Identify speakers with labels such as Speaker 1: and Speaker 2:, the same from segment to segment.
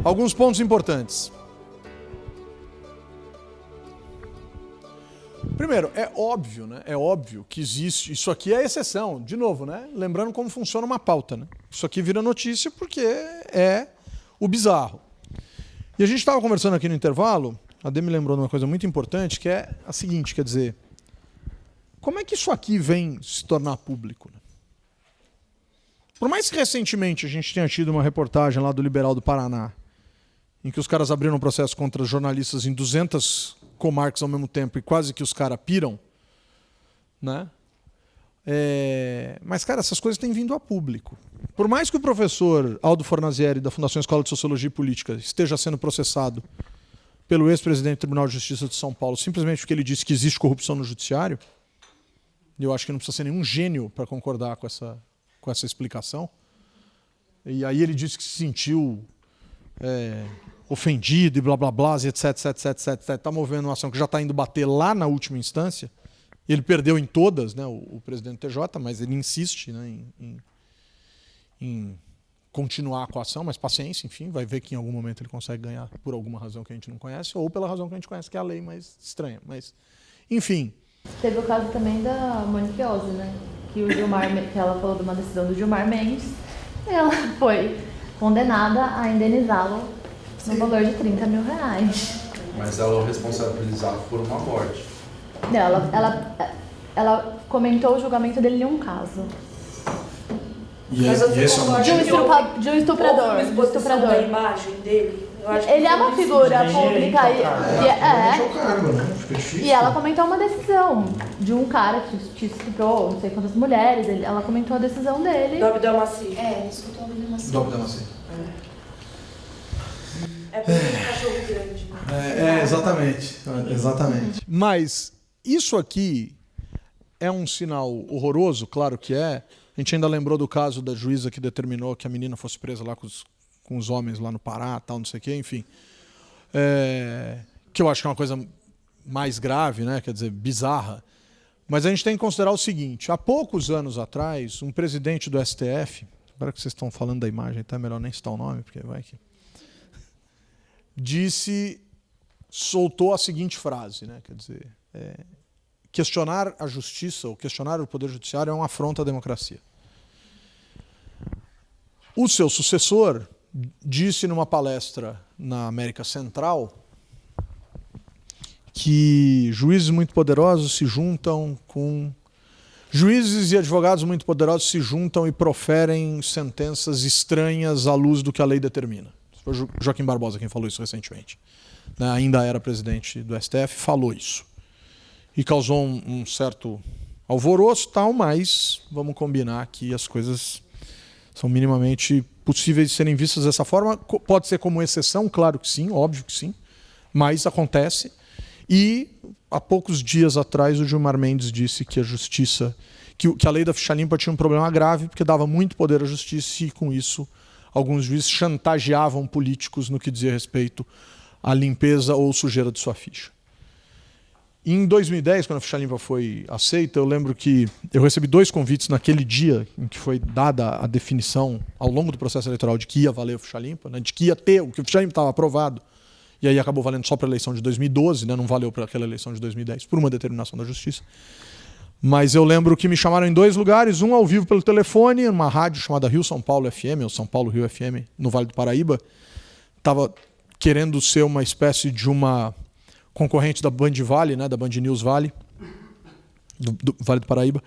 Speaker 1: Alguns pontos importantes. Primeiro, é óbvio, né? É óbvio que existe... Isso aqui é exceção, de novo, né? Lembrando como funciona uma pauta, né? Isso aqui vira notícia porque é o bizarro. E a gente estava conversando aqui no intervalo, a Dê me lembrou de uma coisa muito importante, que é a seguinte, quer dizer, como é que isso aqui vem se tornar público? Né? Por mais que recentemente a gente tenha tido uma reportagem lá do Liberal do Paraná, em que os caras abriram um processo contra jornalistas em 200 comarcas ao mesmo tempo e quase que os caras piram, né? Mas, cara, essas coisas têm vindo a público. Por mais que o professor Aldo Fornazieri, da Fundação Escola de Sociologia e Política, esteja sendo processado pelo ex-presidente do Tribunal de Justiça de São Paulo, simplesmente porque ele disse que existe corrupção no judiciário, e eu acho que não precisa ser nenhum gênio para concordar com essa explicação, e aí ele disse que se sentiu ofendido e blá blá blá, etc, etc, etc, etc, está movendo uma ação que já está indo bater lá na última instância. Ele perdeu em todas, né, o presidente do TJ, mas ele insiste, né, em continuar com a ação, mas paciência, enfim, vai ver que em algum momento ele consegue ganhar por alguma razão que a gente não conhece, ou pela razão que a gente conhece, que é a lei mais estranha. Mas, enfim.
Speaker 2: Teve o caso também da Monique Ozzi, né? Que ela falou de uma decisão do Gilmar Mendes, e ela foi condenada a indenizá-lo no valor de R$30 mil.
Speaker 3: Mas ela o responsabilizava por uma morte.
Speaker 2: Não, ela comentou o julgamento dele em um caso.
Speaker 4: Mas você concorda
Speaker 2: de um estuprador.
Speaker 4: Houve uma exposição da imagem dele? Eu acho que
Speaker 2: ele é uma figura pública e ela
Speaker 1: né?
Speaker 2: comentou uma decisão de um cara que estuprou não sei quantas mulheres. Ela comentou a decisão dele.
Speaker 4: Do Abdel Maci.
Speaker 5: Ele escutou o Abdel Maci.
Speaker 1: Do Abdel Maci.
Speaker 4: É porque é um cachorro grande. Né?
Speaker 1: Exatamente. Mas isso aqui é um sinal horroroso, claro que é. A gente ainda lembrou do caso da juíza que determinou que a menina fosse presa lá com os homens lá no Pará, tal, não sei o quê, enfim. Que eu acho que é uma coisa mais grave, né? Quer dizer, bizarra. Mas a gente tem que considerar o seguinte, há poucos anos atrás, um presidente do STF, agora que vocês estão falando da imagem, tá melhor nem citar o nome, porque vai que... soltou a seguinte frase, né? Quer dizer, questionar a justiça ou questionar o poder judiciário é uma afronta à democracia. O seu sucessor disse numa palestra na América Central que juízes muito poderosos se juntam com... Juízes e advogados muito poderosos se juntam e proferem sentenças estranhas à luz do que a lei determina. Foi Joaquim Barbosa quem falou isso recentemente. Ainda era presidente do STF, falou isso. E causou um certo alvoroço, tal, mas vamos combinar que as coisas são minimamente possíveis de serem vistas dessa forma. Pode ser como exceção, claro que sim, óbvio que sim, mas acontece. E há poucos dias atrás o Gilmar Mendes disse que a justiça, que a lei da ficha limpa tinha um problema grave, porque dava muito poder à justiça e com isso alguns juízes chantageavam políticos no que dizia respeito à limpeza ou sujeira de sua ficha. Em 2010, quando a ficha limpa foi aceita, eu lembro que eu recebi 2 convites naquele dia em que foi dada a definição ao longo do processo eleitoral de que ia valer a ficha limpa, né, de que ia ter, o que o ficha limpa estava aprovado, e aí acabou valendo só para a eleição de 2012, né, não valeu para aquela eleição de 2010, por uma determinação da Justiça. Mas eu lembro que me chamaram em 2 lugares, um ao vivo pelo telefone, numa rádio chamada Rio São Paulo FM, ou São Paulo Rio FM, no Vale do Paraíba. Estava querendo ser uma espécie de uma concorrente da Band Vale, né, da Band News Vale, do Vale do Paraíba.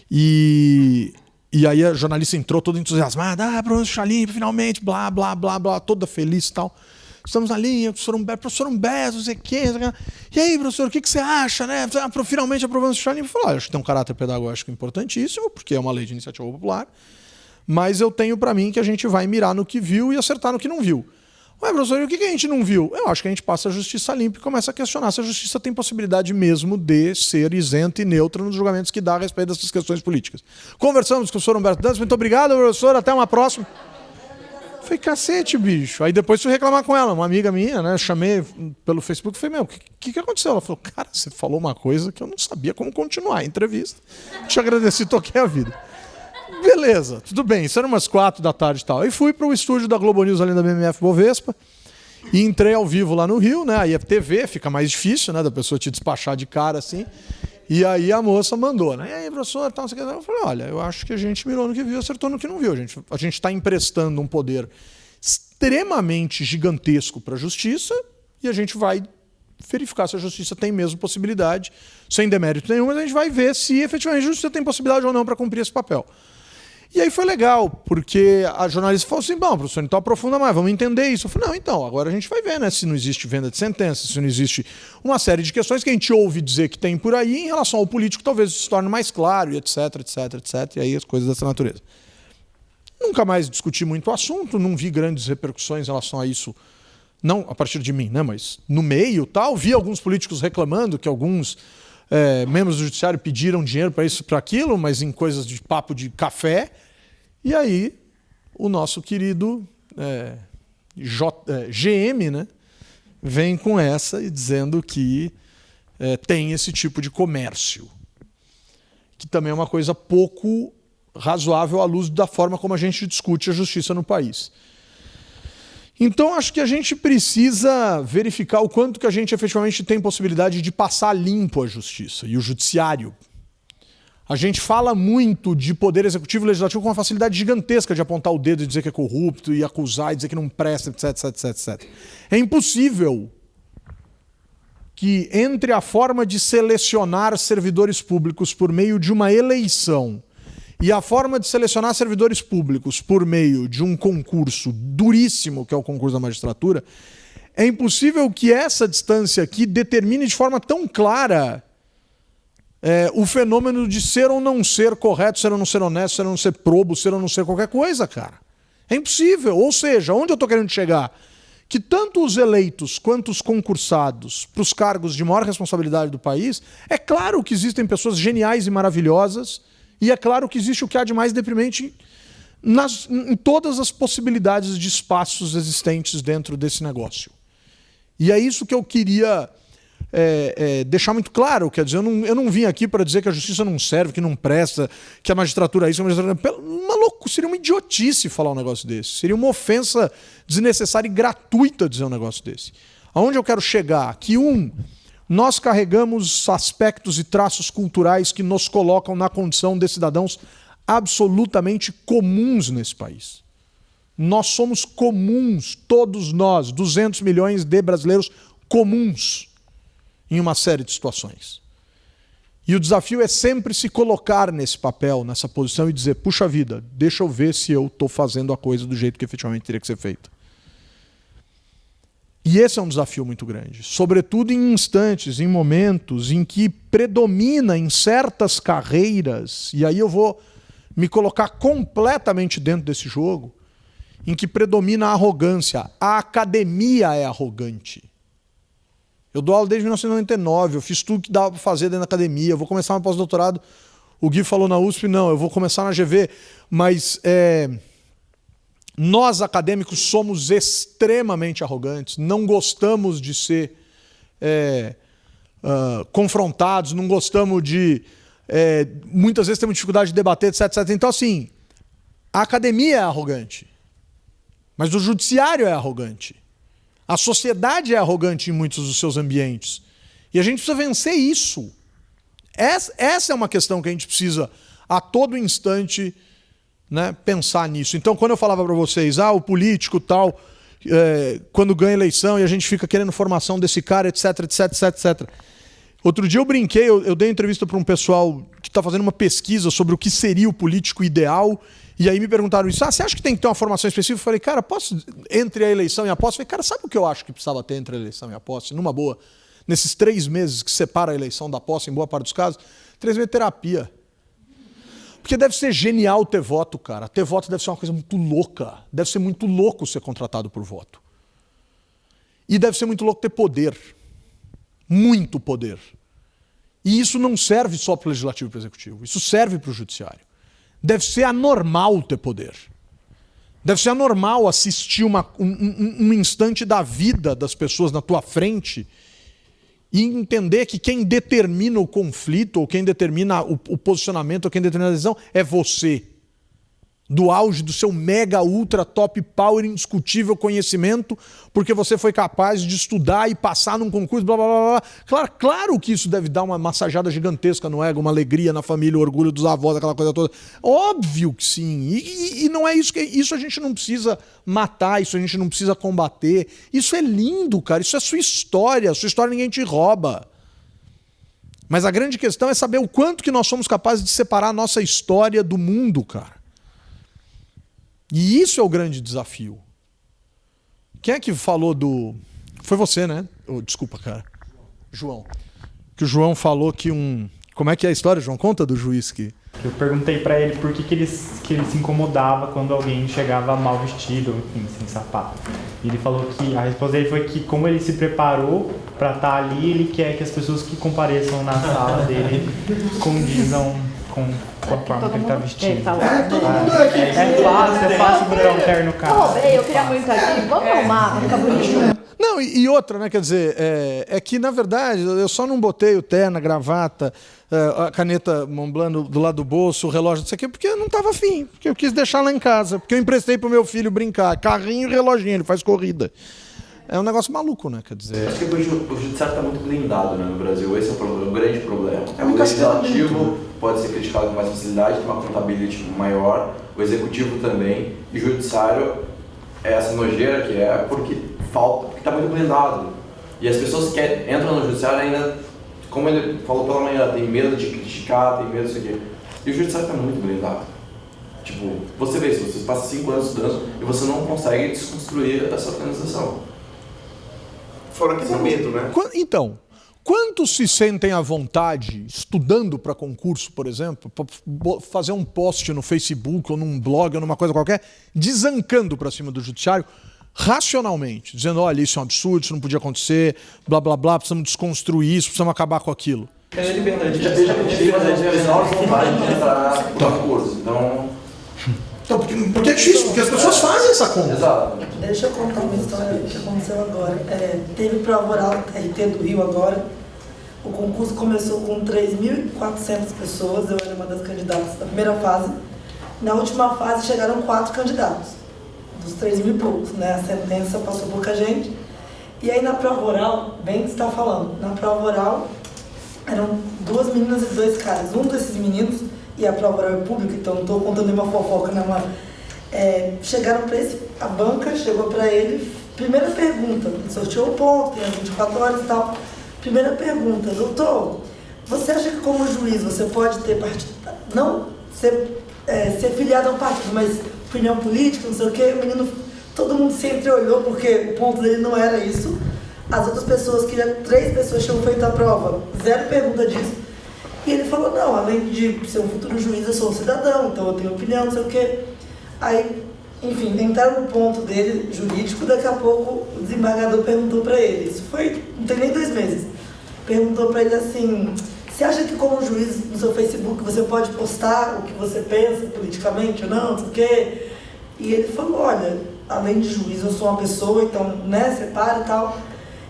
Speaker 1: E aí a jornalista entrou toda entusiasmada, professor Limpa, finalmente, blá, blá, blá, blá, toda feliz e tal. Estamos na linha, professor Humberto, não sei o quê. E aí, professor, o que você acha, né? Finalmente aprovamos o ficha limpa. Eu falei, acho que tem um caráter pedagógico importantíssimo, porque é uma lei de iniciativa popular, mas eu tenho para mim que a gente vai mirar no que viu e acertar no que não viu. Ué, professor, e o que a gente não viu? Eu acho que a gente passa a justiça limpa e começa a questionar se a justiça tem possibilidade mesmo de ser isenta e neutra nos julgamentos que dá a respeito dessas questões políticas. Conversamos com o professor Humberto Dantas, muito obrigado, professor, até uma próxima. Falei, cacete, bicho. Aí depois fui reclamar com ela, uma amiga minha, né? Chamei pelo Facebook e falei, meu, o que aconteceu? Ela falou, cara, você falou uma coisa que eu não sabia como continuar a entrevista. Te agradeci, toquei a vida. Beleza, tudo bem, isso era umas 4 da tarde e tal. Aí fui para o estúdio da Globo News ali da BMF Bovespa, E entrei ao vivo lá no Rio, né? Aí a TV fica mais difícil, né? Da pessoa te despachar de cara assim. E aí a moça mandou, né? E aí, professor, tal, não sei o que. Eu falei, olha, eu acho que a gente mirou no que viu, acertou no que não viu. A gente está emprestando um poder extremamente gigantesco para a justiça e a gente vai verificar se a justiça tem mesmo possibilidade, sem demérito nenhum, mas a gente vai ver se efetivamente a justiça tem possibilidade ou não para cumprir esse papel. E aí foi legal, porque a jornalista falou assim, bom, professor, então aprofunda mais, vamos entender isso. Eu falei, não, então, agora a gente vai ver, né, se não existe venda de sentença, se não existe uma série de questões que a gente ouve dizer que tem por aí, em relação ao político talvez isso se torne mais claro, e etc, etc, etc, e aí as coisas dessa natureza. Nunca mais discuti muito o assunto, não vi grandes repercussões em relação a isso, não a partir de mim, né, mas no meio tal, vi alguns políticos reclamando que alguns membros do judiciário pediram dinheiro para isso, para aquilo, mas em coisas de papo de café. E aí o nosso querido GM, né, vem com essa e dizendo que tem esse tipo de comércio, que também é uma coisa pouco razoável à luz da forma como a gente discute a justiça no país. Então, acho que a gente precisa verificar o quanto que a gente efetivamente tem possibilidade de passar limpo a justiça e o judiciário. A gente fala muito de poder executivo e legislativo com uma facilidade gigantesca de apontar o dedo e dizer que é corrupto, e acusar e dizer que não presta, etc, etc, etc, etc. É impossível que entre a forma de selecionar servidores públicos por meio de uma eleição e a forma de selecionar servidores públicos por meio de um concurso duríssimo, que é o concurso da magistratura, é impossível que essa distância aqui determine de forma tão clara o fenômeno de ser ou não ser correto, ser ou não ser honesto, ser ou não ser probo, ser ou não ser qualquer coisa, cara. É impossível. Ou seja, onde eu estou querendo chegar? Que tanto os eleitos quanto os concursados para os cargos de maior responsabilidade do país, é claro que existem pessoas geniais e maravilhosas, e é claro que existe o que há de mais deprimente em todas as possibilidades de espaços existentes dentro desse negócio. E é isso que eu queria deixar muito claro. Quer dizer, eu não vim aqui para dizer que a justiça não serve, que não presta, que a magistratura é isso, que a magistratura é... Seria uma idiotice falar um negócio desse. Seria uma ofensa desnecessária e gratuita dizer um negócio desse. Aonde eu quero chegar? Que nós carregamos aspectos e traços culturais que nos colocam na condição de cidadãos absolutamente comuns nesse país. Nós somos comuns, todos nós, 200 milhões de brasileiros comuns em uma série de situações. E o desafio é sempre se colocar nesse papel, nessa posição e dizer, puxa vida, deixa eu ver se eu estou fazendo a coisa do jeito que efetivamente teria que ser feita. E esse é um desafio muito grande, sobretudo em instantes, em momentos em que predomina em certas carreiras, e aí eu vou me colocar completamente dentro desse jogo, em que predomina a arrogância. A academia é arrogante. Eu dou aula desde 1999, eu fiz tudo que dava para fazer dentro da academia, eu vou começar meu pós-doutorado, o Gui falou na USP, não, eu vou começar na GV, mas... nós, acadêmicos, somos extremamente arrogantes, não gostamos de ser confrontados, não gostamos de... muitas vezes temos dificuldade de debater, etc, etc. Então, assim, a academia é arrogante, mas o judiciário é arrogante. A sociedade é arrogante em muitos dos seus ambientes. E a gente precisa vencer isso. Essa é uma questão que a gente precisa, a todo instante... né, pensar nisso. Então, quando eu falava para vocês, o político tal, quando ganha eleição e a gente fica querendo formação desse cara, etc, etc, etc, etc. Outro dia eu brinquei, eu dei entrevista para um pessoal que está fazendo uma pesquisa sobre o que seria o político ideal, e aí me perguntaram isso, você acha que tem que ter uma formação específica? Eu falei, cara, posso, entre a eleição e a posse? Eu falei, cara, sabe o que eu acho que precisava ter entre a eleição e a posse? Numa boa, nesses 3 meses que separa a eleição da posse, em boa parte dos casos, 3 meses de terapia. Porque deve ser genial ter voto, cara. Ter voto deve ser uma coisa muito louca. Deve ser muito louco ser contratado por voto. E deve ser muito louco ter poder. Muito poder. E isso não serve só para o legislativo e para o executivo. Isso serve para o judiciário. Deve ser anormal ter poder. Deve ser anormal assistir um instante da vida das pessoas na tua frente e entender que quem determina o conflito, ou quem determina o posicionamento, ou quem determina a decisão, é você. do auge do seu mega, ultra, top, power, indiscutível conhecimento, porque você foi capaz de estudar e passar num concurso, blá, blá, blá, blá. Claro que isso deve dar uma massageada gigantesca no ego, uma alegria na família, o orgulho dos avós, aquela coisa toda. Óbvio que sim. E não é isso que... Isso a gente não precisa matar, isso a gente não precisa combater. Isso é lindo, cara. Isso é sua história ninguém te rouba. Mas a grande questão é saber o quanto que nós somos capazes de separar a nossa história do mundo, cara. E isso é o grande desafio. Quem é que falou do... Foi você, né? Oh, desculpa, cara. João. Que o João falou que um... Como é que é a história, João? Conta do juiz que...
Speaker 5: Eu perguntei pra ele por que ele se incomodava quando alguém chegava mal vestido, enfim, sem sapato. E ele falou que a resposta dele foi que, como ele se preparou pra estar ali, ele quer que as pessoas que compareçam na sala dele condizam com a forma que ele tá vestido. É fácil botar um terno, cara.
Speaker 2: Eu roubei, eu queria muito aqui. Vamos arrumar, vai ficar bonitinho.
Speaker 1: Não, e outra, né? Quer dizer, é que, na verdade, eu só não botei o terno, a gravata, a caneta Montblanc do lado do bolso, o relógio, não sei o quê, porque eu não estava afim, porque eu quis deixar lá em casa, porque eu emprestei pro meu filho brincar. Carrinho e reloginho, ele faz corrida. É um negócio maluco, né? Quer dizer...
Speaker 6: Acho que o judiciário está muito blindado, né, no Brasil. Esse é o grande problema.
Speaker 1: É um
Speaker 6: o legislativo pode ser criticado com mais facilidade, tem uma contabilidade maior, o executivo também, e o judiciário é essa nojeira que é porque está muito blindado. E as pessoas que entram no judiciário ainda, como ele falou pela manhã, tem medo de criticar, tem medo disso aqui. E o judiciário está muito blindado. Tipo, você vê, se você passa 5 anos estudando e você não consegue desconstruir essa organização.
Speaker 7: Fora que tem medo, né?
Speaker 1: Então, quantos se sentem à vontade, estudando para concurso, por exemplo, para fazer um post no Facebook ou num blog ou numa coisa qualquer, desancando para cima do judiciário, racionalmente, dizendo, olha, isso é um absurdo, isso não podia acontecer, blá, blá, blá, precisamos desconstruir isso, precisamos acabar com aquilo.
Speaker 6: É liberdade. Já teve menor vontade de entrar no concurso, então...
Speaker 1: Porque é difícil, porque as pessoas fazem essa conta.
Speaker 6: Exato.
Speaker 8: Deixa eu contar uma história que aconteceu agora. Teve prova oral RT do Rio agora. O concurso começou com 3.400 pessoas, eu era uma das candidatas da primeira fase. Na última fase chegaram 4 candidatos, dos 3.000 e poucos, né? A sentença passou pouca gente. E aí na prova oral, bem que você está falando, na prova oral eram 2 meninas e 2 caras. Um desses meninos, e a prova oral é pública, então não estou contando nenhuma fofoca, né? Chegaram para a banca, chegou para ele, primeira pergunta, sorteou o ponto, tem as 24 horas e tal. Primeira pergunta, doutor, você acha que como juiz você pode ter partido, não ser filiado a um partido, mas opinião política, não sei o quê? O menino, todo mundo se entreolhou porque o ponto dele não era isso. As outras pessoas, 3 pessoas tinham feito a prova, 0 pergunta disso. E ele falou, não, além de ser um futuro juiz, eu sou um cidadão, então eu tenho opinião, não sei o quê. Aí, enfim, entraram no ponto dele, jurídico, daqui a pouco o desembargador perguntou para ele, isso foi, não tem nem 2 meses, perguntou para ele assim, você acha que como juiz no seu Facebook você pode postar o que você pensa politicamente ou não sei o quê? E ele falou, olha, além de juiz eu sou uma pessoa, então, né, separa e tal.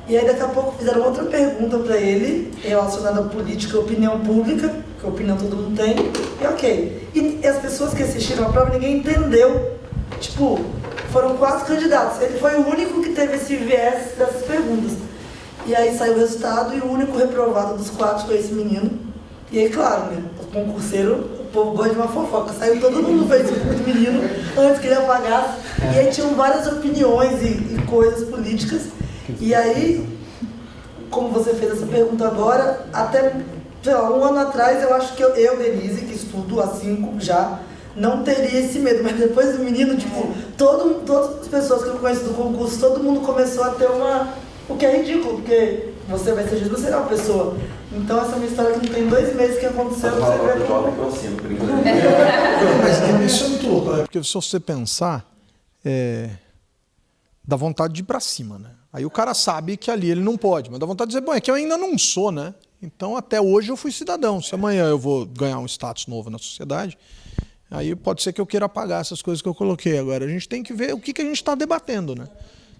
Speaker 8: E aí daqui a pouco fizeram outra pergunta para ele, relacionada à política e opinião pública, que opinião todo mundo tem, e ok. E as pessoas que assistiram a prova, ninguém entendeu. Tipo, foram 4 candidatos, ele foi o único que teve esse viés dessas perguntas. E aí saiu o resultado e o único reprovado dos 4 foi esse menino. E aí, claro, né, o concurseiro, o povo gosta de uma fofoca, saiu todo mundo no Facebook do menino antes que ele apagasse. E aí tinham várias opiniões e coisas políticas. E aí, como você fez essa pergunta agora, até, sei lá, 1 ano atrás, eu acho que eu Denise, que estudo há 5 já, não teria esse medo. Mas depois do menino, tipo, todas as pessoas que eu conheço do concurso, todo mundo começou a ter o que é ridículo, porque você vai ser juiz, você é uma pessoa. Então essa é uma história que não tem 2 meses que aconteceu.
Speaker 1: Mas isso é muito louco, né? Porque se você pensar, dá vontade de ir pra cima, né? Aí o cara sabe que ali ele não pode, mas dá vontade de dizer, bom, é que eu ainda não sou, né? Então até hoje eu fui cidadão. Se amanhã eu vou ganhar um status novo na sociedade, aí pode ser que eu queira apagar essas coisas que eu coloquei. Agora a gente tem que ver o que a gente está debatendo, né?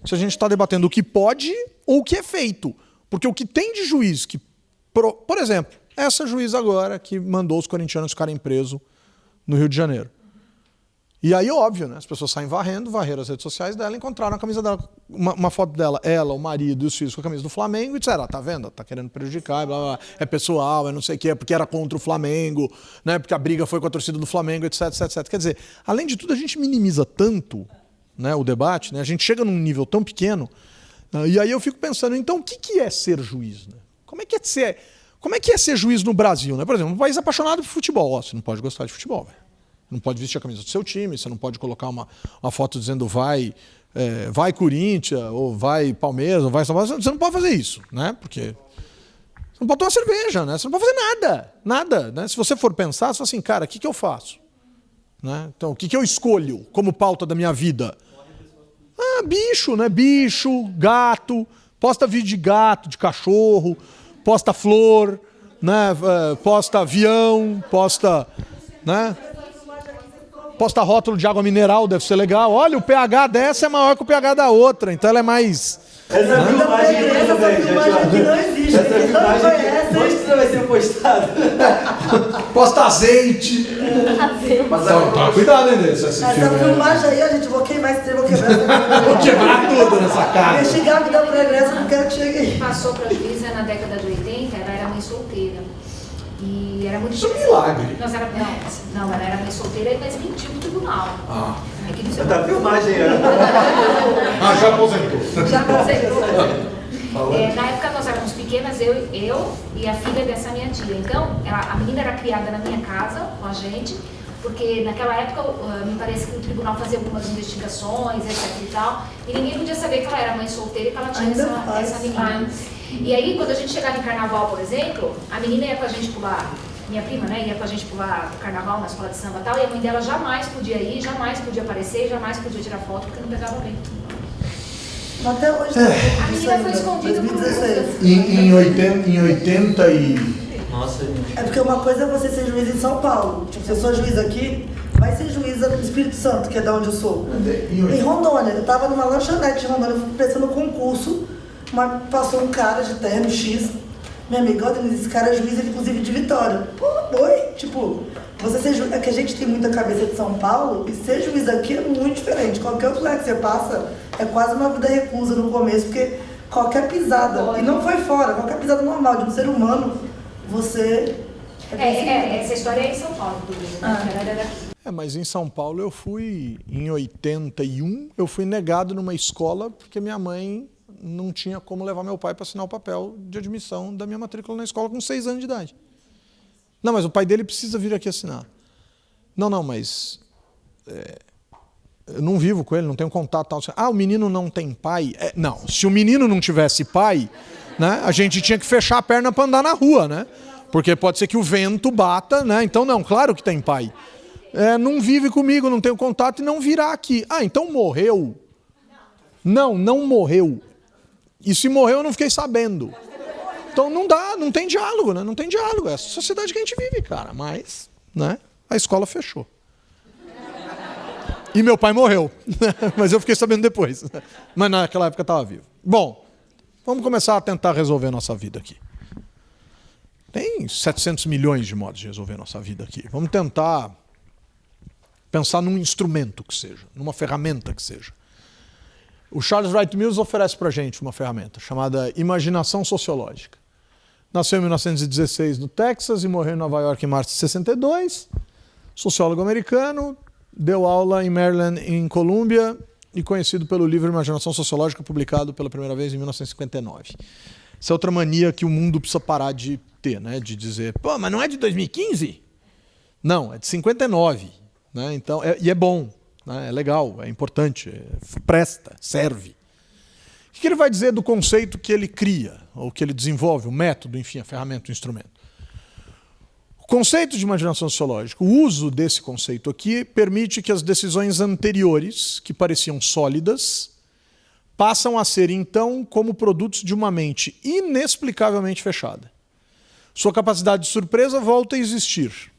Speaker 1: Se a gente está debatendo o que pode ou o que é feito. Porque o que tem de juiz que... Por exemplo, essa juíza agora que mandou os corintianos ficarem presos no Rio de Janeiro. E aí, óbvio, né? As pessoas saem varreram as redes sociais dela, encontraram a camisa dela, uma foto dela, ela, o marido e os filhos com a camisa do Flamengo, e disseram, tá vendo? Tá querendo prejudicar, blá, blá, blá. É pessoal, é não sei o quê, é porque era contra o Flamengo, né? Porque a briga foi com a torcida do Flamengo, etc, etc, etc. Quer dizer, além de tudo, a gente minimiza tanto, né, o debate, né? A gente chega num nível tão pequeno, e aí eu fico pensando, então o que é ser juiz? Né? Como é que é ser juiz no Brasil? Né? Por exemplo, um país apaixonado por futebol, você não pode gostar de futebol, velho. Não pode vestir a camisa do seu time, você não pode colocar uma foto dizendo vai Corinthians, ou vai Palmeiras, ou vai São Paulo. Você não pode fazer isso, né? Porque você não pode tomar cerveja, né? Você não pode fazer nada. Né? Se você for pensar, você fala assim, cara, o que eu faço? Né? Então, o que eu escolho como pauta da minha vida? Bicho, né? Bicho, gato, posta vídeo de gato, de cachorro, posta flor, né? Posta avião, posta... Né? Posta rótulo de água mineral, deve ser legal. Olha, o pH dessa é maior que o pH da outra, então ela é mais...
Speaker 9: Essa filmagem aqui não existe. Essa filmagem onde você vai ser postada?
Speaker 1: Posta azeite. Toma cuidado, hein,
Speaker 8: essa filmagem aí, a gente vou queimar esse trem, vou
Speaker 1: quebrar tudo nessa casa.
Speaker 8: Investigar a vida progresso, não quero que chegue aí.
Speaker 10: Passou para a juíza na década de 80, ela era mãe solteira. E era muito
Speaker 1: isso é um milagre.
Speaker 10: Ela era mãe solteira, mas mentiu no tribunal. É que não
Speaker 9: tá filmagem aí.
Speaker 1: Já aposentou.
Speaker 10: Já aposentou. Na época nós éramos pequenas, eu e a filha dessa minha tia. Então, a menina era criada na minha casa com a gente, porque naquela época me parece que o tribunal fazia algumas investigações, etc e tal, e ninguém podia saber que ela era mãe solteira e que ela tinha essa menina. E aí, quando a gente chegava em carnaval, por exemplo, a menina ia com a gente pular, minha prima, né, ia com a gente pular carnaval na escola de samba e tal, e a mãe dela jamais podia ir, jamais podia aparecer, jamais podia tirar foto, porque não pegava bem.
Speaker 8: Até hoje.
Speaker 10: A menina foi escondida por 2016.
Speaker 1: Em 80 e...
Speaker 9: Nossa, gente.
Speaker 8: É porque uma coisa é você ser juiz em São Paulo. Tipo, se eu sou juiz aqui, vai ser juíza no Espírito Santo, que é da onde eu sou. Em Rondônia, eu tava numa lanchonete de Rondônia, prestando concurso, passou um cara de terno X. Minha amiga, olha, esse cara é juiz, ele inclusive de Vitória. Pô, oi, tipo, você ser juiz, é que a gente tem muita cabeça de São Paulo, e ser juiz aqui é muito diferente. Qualquer outro lugar que você passa, é quase uma vida reclusa no começo, porque qualquer pisada, e não foi fora, qualquer pisada normal de um ser humano, você...
Speaker 10: Essa história é em São Paulo, né?
Speaker 1: Mas em São Paulo eu fui, em 81, eu fui negado numa escola porque minha mãe não tinha como levar meu pai para assinar o papel de admissão da minha matrícula na escola com 6 anos de idade. Não, mas o pai dele precisa vir aqui assinar. Não, mas eu não vivo com ele, não tenho contato. Tal. O menino não tem pai? Não, se o menino não tivesse pai, né, a gente tinha que fechar a perna para andar na rua, né? Porque pode ser que o vento bata, né? Então não, claro que tem pai. Não vive comigo, não tenho contato e não virá aqui. Então morreu. Não morreu. E se morreu eu não fiquei sabendo. Então não dá, não tem diálogo, né? Não tem diálogo. É a sociedade que a gente vive, cara. Mas, né? A escola fechou. E meu pai morreu. Mas eu fiquei sabendo depois. Mas naquela época eu estava vivo. Bom, vamos começar a tentar resolver a nossa vida aqui. Tem 700 milhões de modos de resolver a nossa vida aqui. Vamos tentar pensar num instrumento que seja, numa ferramenta que seja. O Charles Wright Mills oferece para a gente uma ferramenta chamada imaginação sociológica. Nasceu em 1916 no Texas e morreu em Nova York em março de 62. Sociólogo americano, deu aula em Maryland, em Colômbia, e conhecido pelo livro Imaginação Sociológica, publicado pela primeira vez em 1959. Essa é outra mania que o mundo precisa parar de ter, né? De dizer, mas não é de 2015? Não, é de 59. Né? Então, e é bom. É legal, é importante, presta, serve. O que ele vai dizer do conceito que ele cria, ou que ele desenvolve, o método, enfim, a ferramenta, o instrumento? O conceito de imaginação sociológica, o uso desse conceito aqui, permite que as decisões anteriores, que pareciam sólidas, passam a ser, então, como produtos de uma mente inexplicavelmente fechada. Sua capacidade de surpresa volta a existir.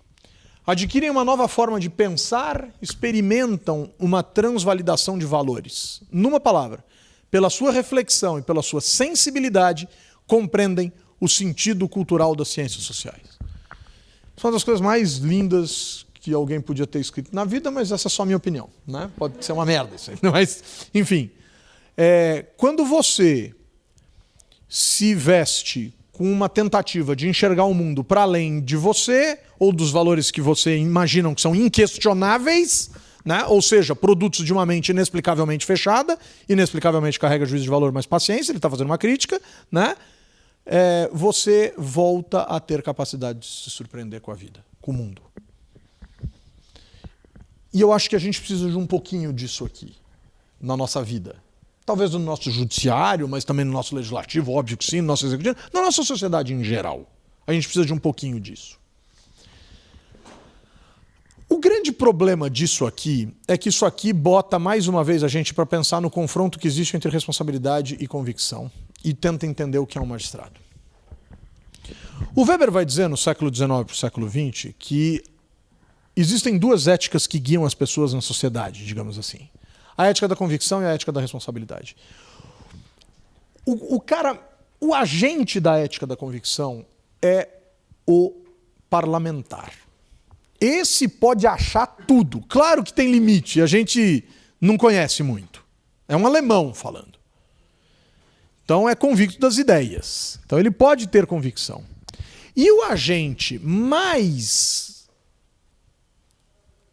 Speaker 1: Adquirem uma nova forma de pensar, experimentam uma transvalidação de valores. Numa palavra, pela sua reflexão e pela sua sensibilidade, compreendem o sentido cultural das ciências sociais. Isso é uma das coisas mais lindas que alguém podia ter escrito na vida, mas essa é só a minha opinião, né? Pode ser uma merda isso aí, mas, enfim. Quando você se veste com uma tentativa de enxergar o mundo para além de você, ou dos valores que você imagina que são inquestionáveis, né? Ou seja, produtos de uma mente inexplicavelmente fechada, inexplicavelmente carrega juízo de valor, mas paciência, ele está fazendo uma crítica, né? Você volta a ter capacidade de se surpreender com a vida, com o mundo. E eu acho que a gente precisa de um pouquinho disso aqui, na nossa vida. Talvez no nosso judiciário, mas também no nosso legislativo, óbvio que sim, no nosso executivo, na nossa sociedade em geral. A gente precisa de um pouquinho disso. O grande problema disso aqui é que isso aqui bota mais uma vez a gente para pensar no confronto que existe entre responsabilidade e convicção e tenta entender o que é um magistrado. O Weber vai dizer no século XIX para o século XX que existem duas éticas que guiam as pessoas na sociedade, digamos assim. A ética da convicção e a ética da responsabilidade. O agente da ética da convicção é o parlamentar. Esse pode achar tudo. Claro que tem limite, a gente não conhece muito. É um alemão falando. Então é convicto das ideias. Então ele pode ter convicção. E o agente mais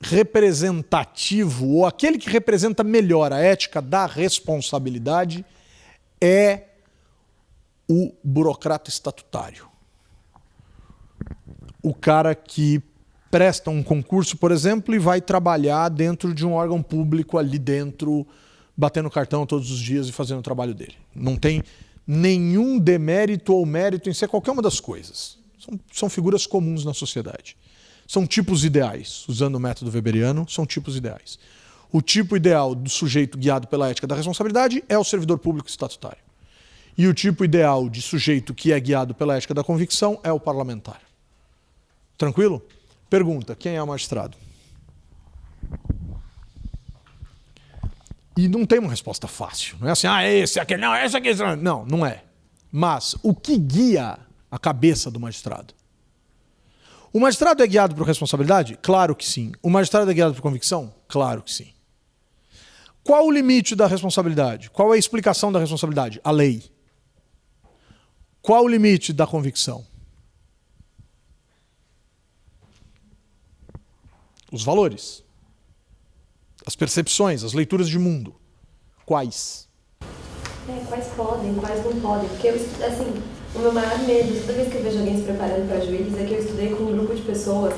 Speaker 1: representativo, ou aquele que representa melhor a ética da responsabilidade, é o burocrata estatutário. O cara que presta um concurso, por exemplo, e vai trabalhar dentro de um órgão público ali dentro, batendo cartão todos os dias e fazendo o trabalho dele. Não tem nenhum demérito ou mérito em ser qualquer uma das coisas. São figuras comuns na sociedade. São tipos ideais. Usando o método weberiano, são tipos ideais. O tipo ideal do sujeito guiado pela ética da responsabilidade é o servidor público estatutário. E o tipo ideal de sujeito que é guiado pela ética da convicção é o parlamentar. Tranquilo? Pergunta, quem é o magistrado? E não tem uma resposta fácil. Não é assim, esse, aquele, não, esse aqui. Não, não é. Mas o que guia a cabeça do magistrado? O magistrado é guiado por responsabilidade? Claro que sim. O magistrado é guiado por convicção? Claro que sim. Qual o limite da responsabilidade? Qual é a explicação da responsabilidade? A lei. Qual o limite da convicção? Os valores. As percepções, as leituras de mundo. Quais?
Speaker 11: Quais podem, quais não podem. Porque, assim, o meu maior medo, toda vez que eu vejo alguém se preparando para juiz, é que eu estudei com um grupo de pessoas.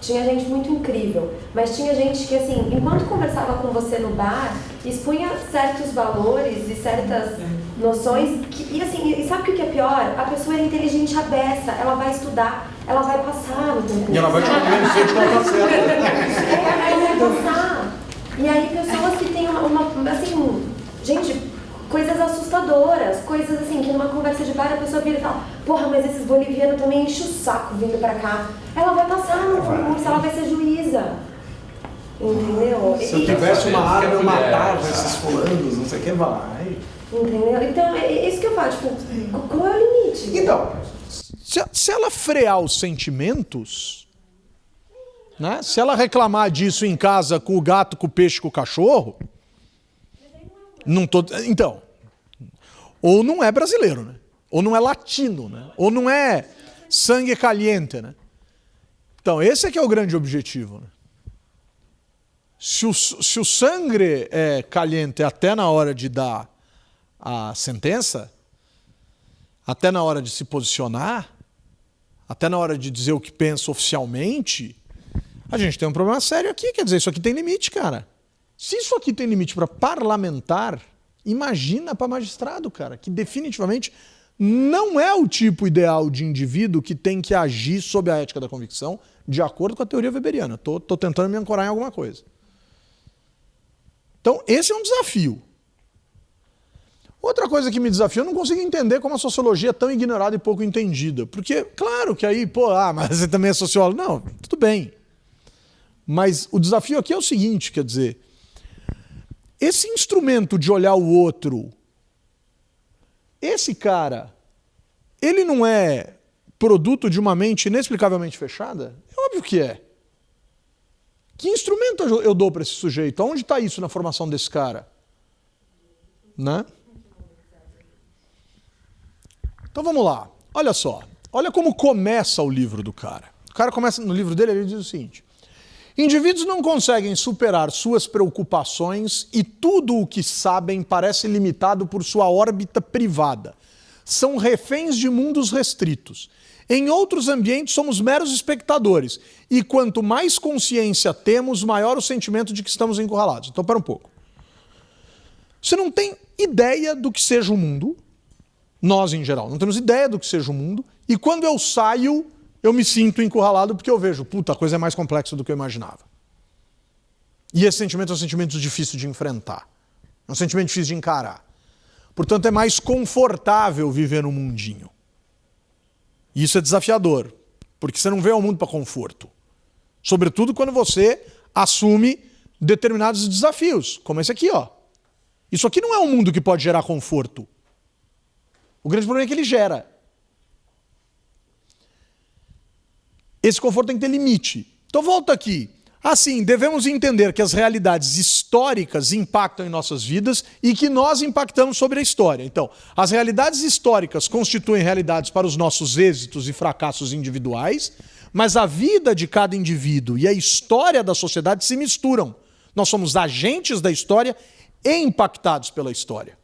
Speaker 11: Tinha gente muito incrível, mas tinha gente que, assim, enquanto conversava com você no bar, expunha certos valores e certas noções e assim, e sabe o que é pior? A pessoa é inteligente, abessa, ela vai estudar, ela vai passar no concurso.
Speaker 1: E ela vai te convencer de que ela tá certa.
Speaker 11: Ela vai passar. E aí pessoas que têm uma assim, gente, coisas assustadoras, coisas assim, que numa conversa de bar a pessoa vira e fala, porra, mas esses bolivianos também enchem o saco vindo pra cá. Ela vai passar no concurso, ela vai ser juíza. Entendeu?
Speaker 7: Se eu tivesse uma arma, eu matava esses fulanos, não sei o que, vai.
Speaker 11: Entendeu? Então, é isso que eu falo, tipo, qual é o limite?
Speaker 1: Então, se ela frear os sentimentos, né? Se ela reclamar disso em casa com o gato, com o peixe, com o cachorro, não tô, então, ou não é brasileiro, né? Ou não é latino, né? Ou não é sangue caliente, né? Então, esse é que é o grande objetivo, né? Se o sangue é caliente até na hora de dar a sentença, até na hora de se posicionar, até na hora de dizer o que pensa oficialmente, a gente tem um problema sério aqui. Quer dizer, isso aqui tem limite, cara. Se isso aqui tem limite para parlamentar, imagina para magistrado, cara, que definitivamente não é o tipo ideal de indivíduo que tem que agir sob a ética da convicção de acordo com a teoria weberiana. Tô tentando me ancorar em alguma coisa. Então, esse é um desafio. Outra coisa que me desafia, eu não consigo entender como a sociologia é tão ignorada e pouco entendida. Porque, claro que aí, mas você também é sociólogo. Não, tudo bem. Mas o desafio aqui é o seguinte, quer dizer, esse instrumento de olhar o outro, esse cara, ele não é produto de uma mente inexplicavelmente fechada? É óbvio que é. Que instrumento eu dou para esse sujeito? Onde está isso na formação desse cara? Né? Então vamos lá. Olha só. Olha como começa o livro do cara. O cara começa no livro dele, ele diz o seguinte: indivíduos não conseguem superar suas preocupações e tudo o que sabem parece limitado por sua órbita privada. São reféns de mundos restritos. Em outros ambientes somos meros espectadores. E quanto mais consciência temos, maior o sentimento de que estamos encurralados. Então, pera um pouco. Você não tem ideia do que seja o mundo. Nós, em geral, não temos ideia do que seja o mundo. E quando eu saio, eu me sinto encurralado porque eu vejo, puta, a coisa é mais complexa do que eu imaginava. E esse sentimento é um sentimento difícil de enfrentar. É um sentimento difícil de encarar. Portanto, é mais confortável viver no mundinho. E isso é desafiador, porque você não vê ao mundo para conforto. Sobretudo quando você assume determinados desafios, como esse aqui, ó. Isso aqui não é um mundo que pode gerar conforto. O grande problema é que ele gera. Esse conforto tem que ter limite. Então volta aqui. Assim, devemos entender que as realidades históricas impactam em nossas vidas e que nós impactamos sobre a história. Então, as realidades históricas constituem realidades para os nossos êxitos e fracassos individuais, mas a vida de cada indivíduo e a história da sociedade se misturam. Nós somos agentes da história e impactados pela história.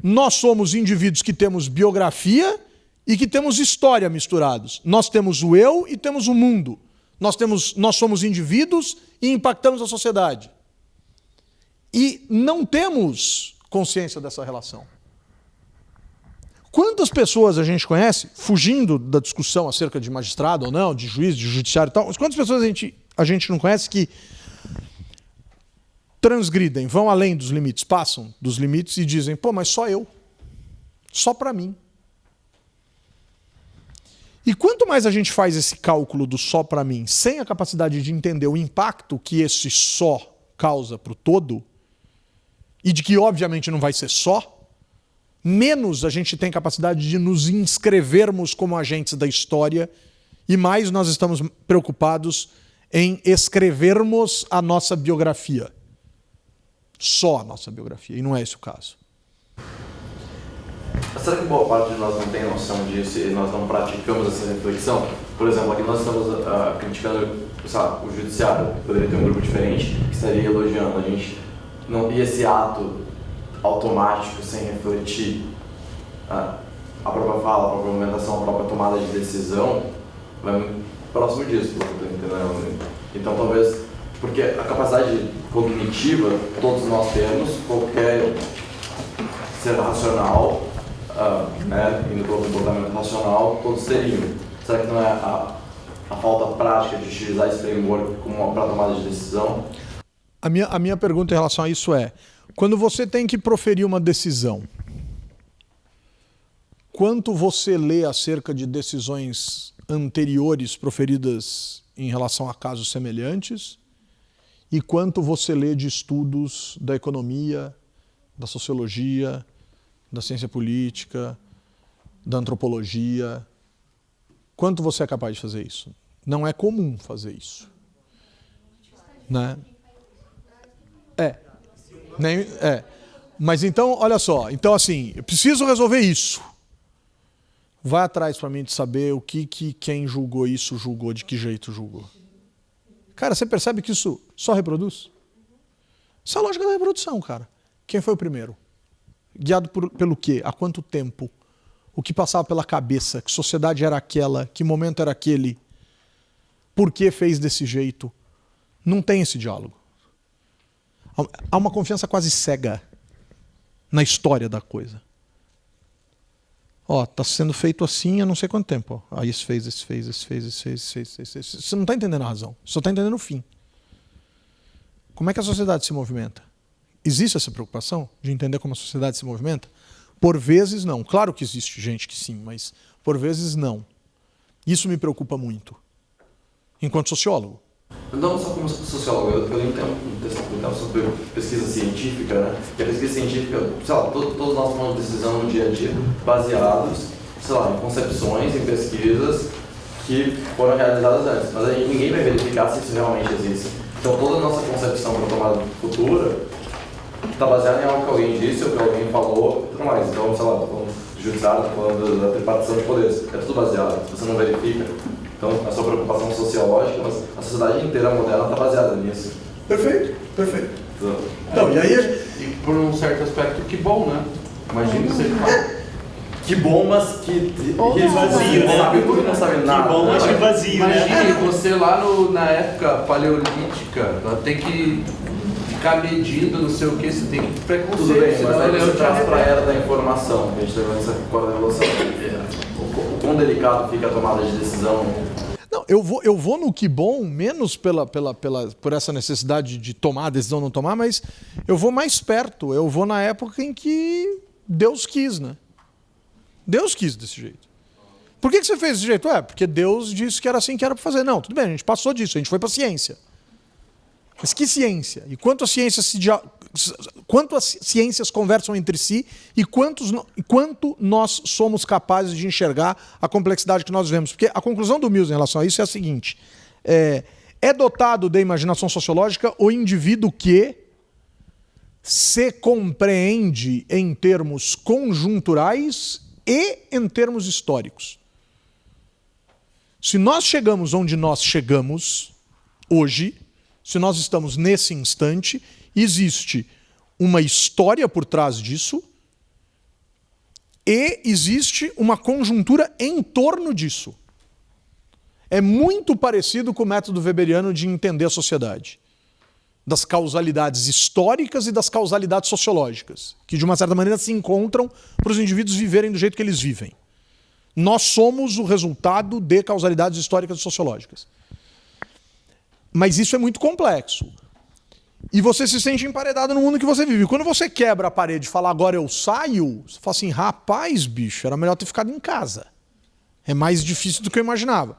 Speaker 1: Nós somos indivíduos que temos biografia e que temos história misturados. Nós temos o eu e temos o mundo. Nós somos indivíduos e impactamos a sociedade. E não temos consciência dessa relação. Quantas pessoas a gente conhece, fugindo da discussão acerca de magistrado ou não, de juiz, de judiciário e tal, quantas pessoas a gente não conhece que transgridem, vão além dos limites, passam dos limites e dizem, pô, mas só eu. Só para mim. E quanto mais a gente faz esse cálculo do só para mim, sem a capacidade de entender o impacto que esse só causa para o todo, e de que obviamente não vai ser só, menos a gente tem capacidade de nos inscrevermos como agentes da história e mais nós estamos preocupados em escrevermos a nossa biografia. Só a nossa biografia, e não é esse o caso.
Speaker 6: Será que boa parte de nós não tem noção disso e nós não praticamos essa reflexão? Por exemplo, aqui nós estamos criticando o judiciário, poderia ter um grupo diferente, que estaria elogiando a gente. Não, e esse ato automático, sem refletir a própria fala, a própria argumentação, a própria tomada de decisão, vai muito próximo disso, pelo que eu estou entendendo. Então, talvez, porque a capacidade cognitiva todos nós temos, qualquer ser racional, indo para o comportamento racional, todos teriam. Será que não é a falta prática de utilizar esse framework para tomada de decisão?
Speaker 1: A minha pergunta em relação a isso é, quando você tem que proferir uma decisão, quanto você lê acerca de decisões anteriores proferidas em relação a casos semelhantes e quanto você lê de estudos da economia, da sociologia, da ciência política, da antropologia? Quanto você é capaz de fazer isso? Não é comum fazer isso. Né? Mas então, olha só. Então, assim, eu preciso resolver isso. Vai atrás para mim de saber o que quem julgou isso julgou, de que jeito julgou. Cara, você percebe que isso só reproduz? Isso é a lógica da reprodução, cara. Quem foi o primeiro? Guiado pelo quê? Há quanto tempo? O que passava pela cabeça? Que sociedade era aquela? Que momento era aquele? Por que fez desse jeito? Não tem esse diálogo. Há uma confiança quase cega na história da coisa. Ó, tá sendo feito assim há não sei quanto tempo. Ó. Aí esse fez. Você não está entendendo a razão. Você só está entendendo o fim. Como é que a sociedade se movimenta? Existe essa preocupação de entender como a sociedade se movimenta? Por vezes não. Claro que existe gente que sim, mas por vezes não. Isso me preocupa muito. Enquanto sociólogo.
Speaker 6: Não só como sociólogo, eu li um tempo sobre pesquisa científica, né? E a pesquisa científica, sei lá, todos nós tomamos decisão no dia a dia baseados, sei lá, em concepções, em pesquisas que foram realizadas antes. Mas aí ninguém vai verificar se isso realmente existe. Então toda a nossa concepção para tomada futura está baseada em algo que alguém disse ou que alguém falou e tudo mais. Então, sei lá, estou falando do judiciário, estou falando da tripartição de poderes. É tudo baseado, se você não verifica. Então, a sua preocupação sociológica, mas a sociedade inteira moderna está baseada nisso.
Speaker 1: Perfeito, perfeito. Então, e aí...
Speaker 3: E por um certo aspecto, que bom, né? Imagina você ficar...
Speaker 6: Que bom, mas que
Speaker 5: vazio, né?
Speaker 6: Sabe tudo e não sabe nada.
Speaker 5: Que bom, mas que vazio, né?
Speaker 3: Imagine você lá na época paleolítica, tem que ficar medindo, não sei o que, você tem que preconceito.
Speaker 6: Tudo bem, mas aí você traz para a era da informação, que a gente teve nessa quarta revolução. O quão delicado fica a tomada de decisão.
Speaker 1: Não, eu vou no que bom, menos por essa necessidade de tomar a decisão ou não tomar, mas eu vou mais perto. Eu vou na época em que Deus quis, né? Deus quis desse jeito. Por que você fez desse jeito? Porque Deus disse que era assim que era para fazer. Não, tudo bem, a gente passou disso, a gente foi para a ciência. Mas que ciência? E quanto as ciências conversam entre si e quanto nós somos capazes de enxergar a complexidade que nós vemos? Porque a conclusão do Mills em relação a isso é a seguinte. É dotado de imaginação sociológica o indivíduo que se compreende em termos conjunturais e em termos históricos. Se nós chegamos onde nós chegamos hoje, se nós estamos nesse instante, existe uma história por trás disso e existe uma conjuntura em torno disso. É muito parecido com o método weberiano de entender a sociedade, das causalidades históricas e das causalidades sociológicas, que de uma certa maneira se encontram para os indivíduos viverem do jeito que eles vivem. Nós somos o resultado de causalidades históricas e sociológicas. Mas isso é muito complexo. E você se sente emparedado no mundo que você vive. Quando você quebra a parede e fala, agora eu saio, você fala assim, rapaz, bicho, era melhor ter ficado em casa. É mais difícil do que eu imaginava.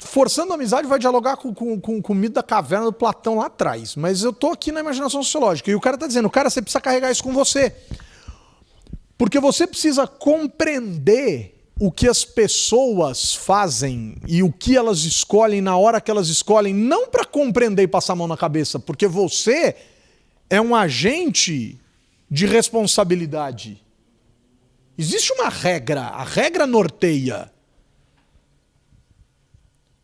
Speaker 1: Forçando a amizade vai dialogar com o mito da caverna do Platão lá atrás. Mas eu tô aqui na imaginação sociológica. E o cara tá dizendo, cara, você precisa carregar isso com você. Porque você precisa compreender o que as pessoas fazem e o que elas escolhem na hora que elas escolhem, não para compreender e passar a mão na cabeça, porque você é um agente de responsabilidade. Existe uma regra, a regra norteia.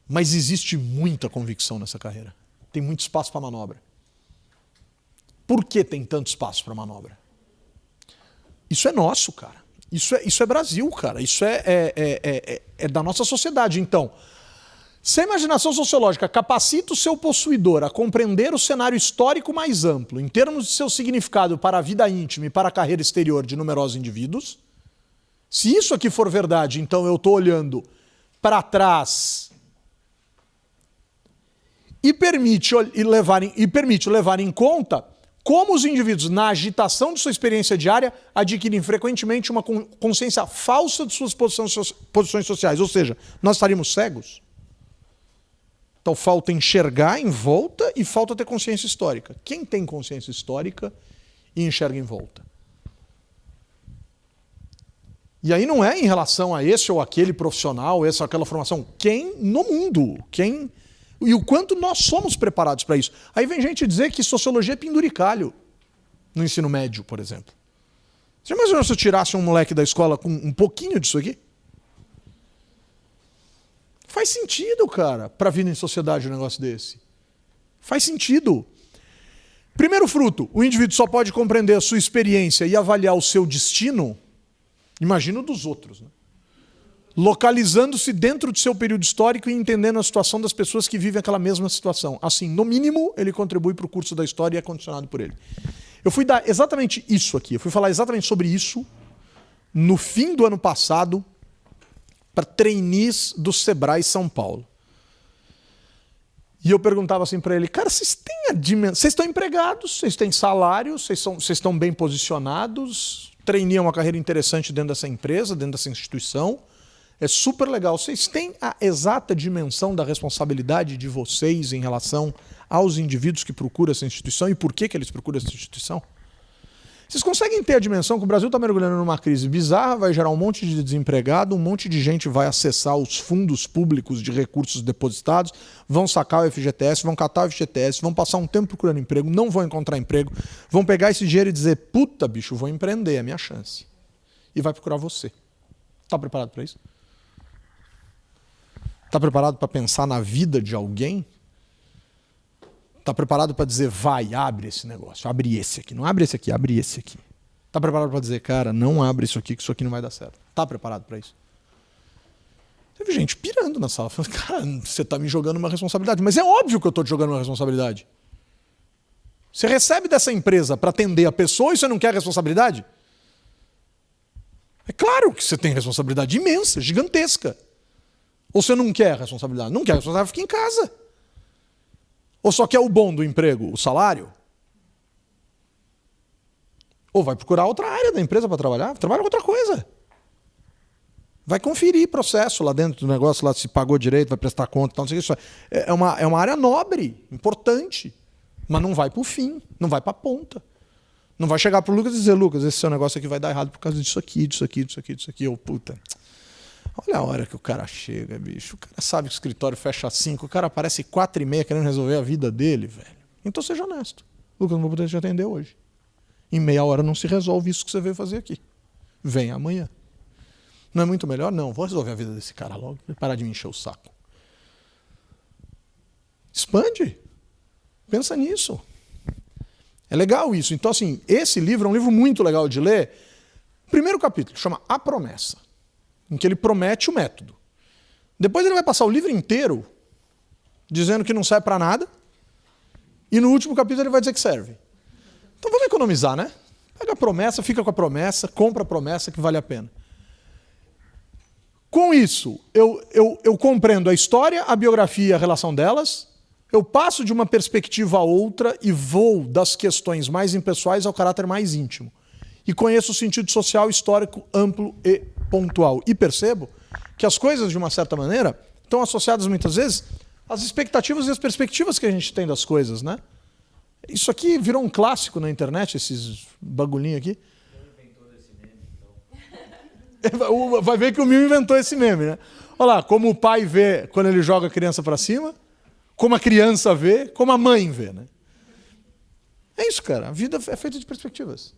Speaker 1: Mas existe muita convicção nessa carreira. Tem muito espaço para manobra. Por que tem tanto espaço para manobra? Isso é nosso, cara. Isso é Brasil, cara. Isso é da nossa sociedade. Então, se a imaginação sociológica capacita o seu possuidor a compreender o cenário histórico mais amplo, em termos de seu significado para a vida íntima e para a carreira exterior de numerosos indivíduos, se isso aqui for verdade, então eu estou olhando para trás e permite levar em conta como os indivíduos, na agitação de sua experiência diária, adquirem frequentemente uma consciência falsa de suas posições sociais. Ou seja, nós estaríamos cegos. Então falta enxergar em volta e falta ter consciência histórica. Quem tem consciência histórica e enxerga em volta? E aí não é em relação a esse ou aquele profissional, essa ou aquela formação. Quem no mundo? Quem... E o quanto nós somos preparados para isso. Aí vem gente dizer que sociologia é penduricalho no ensino médio, por exemplo. Você imagina se eu tirasse um moleque da escola com um pouquinho disso aqui? Faz sentido, cara, para vir em sociedade um negócio desse. Faz sentido. Primeiro fruto, o indivíduo só pode compreender a sua experiência e avaliar o seu destino, imagina o dos outros, né? Localizando-se dentro do seu período histórico e entendendo a situação das pessoas que vivem aquela mesma situação. Assim, no mínimo, ele contribui para o curso da história e é condicionado por ele. Eu fui dar exatamente isso aqui, eu fui falar exatamente sobre isso no fim do ano passado para trainees do Sebrae São Paulo. E eu perguntava assim para ele, cara, vocês têm a dimensão, vocês estão empregados, vocês têm salário, vocês estão bem posicionados, trainee é uma carreira interessante dentro dessa empresa, dentro dessa instituição. É super legal. Vocês têm a exata dimensão da responsabilidade de vocês em relação aos indivíduos que procuram essa instituição e por que eles procuram essa instituição? Vocês conseguem ter a dimensão que o Brasil está mergulhando numa crise bizarra, vai gerar um monte de desempregado, um monte de gente vai acessar os fundos públicos de recursos depositados, vão sacar o FGTS, vão catar o FGTS, vão passar um tempo procurando emprego, não vão encontrar emprego, vão pegar esse dinheiro e dizer, puta, bicho, vou empreender, é a minha chance. E vai procurar você. Está preparado para isso? Está preparado para pensar na vida de alguém? Está preparado para dizer, vai, abre esse negócio, abre esse aqui. Não abre esse aqui, abre esse aqui. Está preparado para dizer, cara, não abre isso aqui, que isso aqui não vai dar certo. Está preparado para isso? Teve gente pirando na sala, falando, cara, você está me jogando uma responsabilidade. Mas é óbvio que eu estou te jogando uma responsabilidade. Você recebe dessa empresa para atender a pessoa e você não quer responsabilidade? É claro que você tem responsabilidade imensa, gigantesca. Ou você não quer responsabilidade? Não quer responsabilidade, fica em casa. Ou só quer o bom do emprego, o salário? Ou vai procurar outra área da empresa para trabalhar? Trabalha com outra coisa. Vai conferir processo lá dentro do negócio, lá se pagou direito, vai prestar conta, não sei o que. Isso é uma área nobre, importante. Mas não vai para o fim, não vai para a ponta. Não vai chegar para o Lucas e dizer, Lucas, esse seu negócio aqui vai dar errado por causa disso aqui, disso aqui, disso aqui, disso aqui. Ou, puta... Olha a hora que o cara chega, bicho. O cara sabe que o escritório fecha às 5, o cara aparece 4h30 querendo resolver a vida dele, velho. Então seja honesto. Lucas, não vou poder te atender hoje. Em meia hora não se resolve isso que você veio fazer aqui. Vem amanhã. Não é muito melhor? Não, vou resolver a vida desse cara logo. Parar de me encher o saco. Expande. Pensa nisso. É legal isso. Então, assim, esse livro é um livro muito legal de ler. Primeiro capítulo, chama A Promessa, em que ele promete o método. Depois ele vai passar o livro inteiro dizendo que não serve para nada, e no último capítulo ele vai dizer que serve. Então vamos economizar, né? Pega a promessa, fica com a promessa, compra a promessa que vale a pena. Com isso, eu compreendo a história, a biografia e a relação delas, eu passo de uma perspectiva a outra e vou das questões mais impessoais ao caráter mais íntimo. E conheço o sentido social, histórico, amplo e pontual. E percebo que as coisas, de uma certa maneira, estão associadas muitas vezes às expectativas e às perspectivas que a gente tem das coisas, né? Isso aqui virou um clássico na internet, esses bagulhinhos aqui. Vai ver que o Mil inventou esse meme, né? Olha lá, como o pai vê quando ele joga a criança para cima, como a criança vê, como a mãe vê, né? É isso, cara. A vida é feita de perspectivas.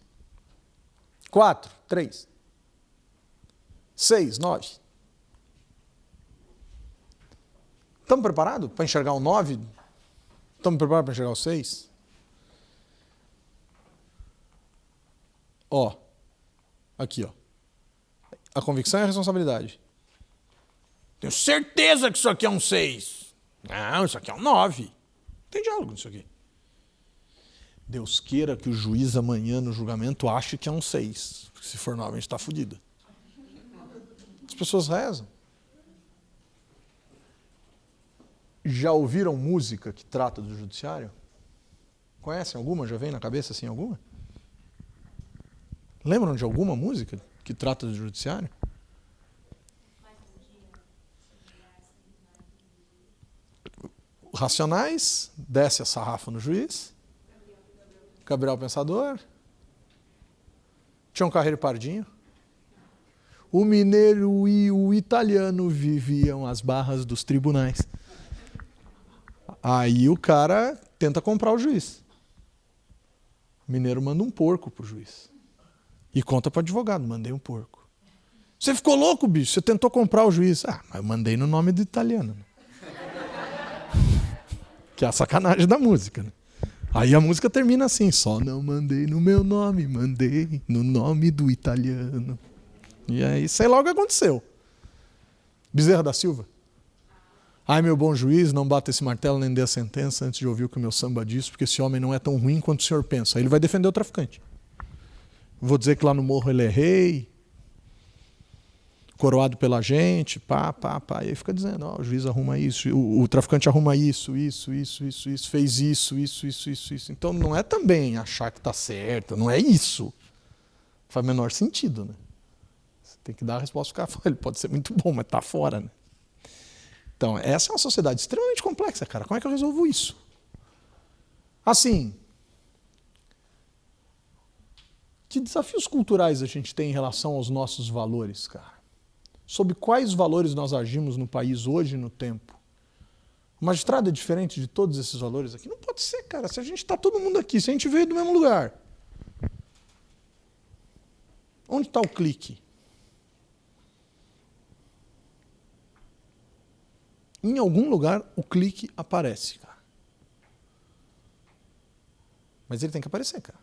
Speaker 1: 4, 3, 6, 9. Estamos preparados para enxergar o 9? Estamos preparados para enxergar o 6? Ó, aqui, ó. A convicção e a responsabilidade. Tenho certeza que isso aqui é um 6. Não, isso aqui é um 9. Tem diálogo nisso aqui. Deus queira que o juiz amanhã no julgamento ache que é um 6. Se for 9, a gente está fudido. As pessoas rezam. Já ouviram música que trata do judiciário? Conhecem alguma? Já vem na cabeça assim alguma? Lembram de alguma música que trata do judiciário? Racionais, desce a sarrafa no juiz. Gabriel Pensador. Tião Carreiro e Pardinho. O mineiro e o italiano viviam às barras dos tribunais. Aí o cara tenta comprar o juiz. O mineiro manda um porco pro juiz. E conta para o advogado, mandei um porco. Você ficou louco, bicho? Você tentou comprar o juiz. Ah, mas eu mandei no nome do italiano. Que é a sacanagem da música, né? Aí a música termina assim, só não mandei no meu nome, mandei no nome do italiano. E aí, sei lá o que aconteceu. Bezerra da Silva. Ai, meu bom juiz, não bata esse martelo nem dê a sentença antes de ouvir o que o meu samba diz, porque esse homem não é tão ruim quanto o senhor pensa. Aí ele vai defender o traficante. Vou dizer que lá no morro ele é rei, coroado pela gente, pá. E aí fica dizendo, ó, o juiz arruma isso, o traficante arruma isso, fez isso. Então não é também achar que está certo, não é isso. Faz o menor sentido, né? Você tem que dar a resposta pro cara, ele pode ser muito bom, mas está fora, né? Então, essa é uma sociedade extremamente complexa, cara. Como é que eu resolvo isso? Assim, Que desafios culturais a gente tem em relação aos nossos valores, cara? Sob quais valores nós agimos no país hoje e no tempo? O magistrado é diferente de todos esses valores aqui? Não pode ser, cara. Se a gente está todo mundo aqui, se a gente veio do mesmo lugar. Onde está o clique? Em algum lugar o clique aparece, cara. Mas ele tem que aparecer, cara.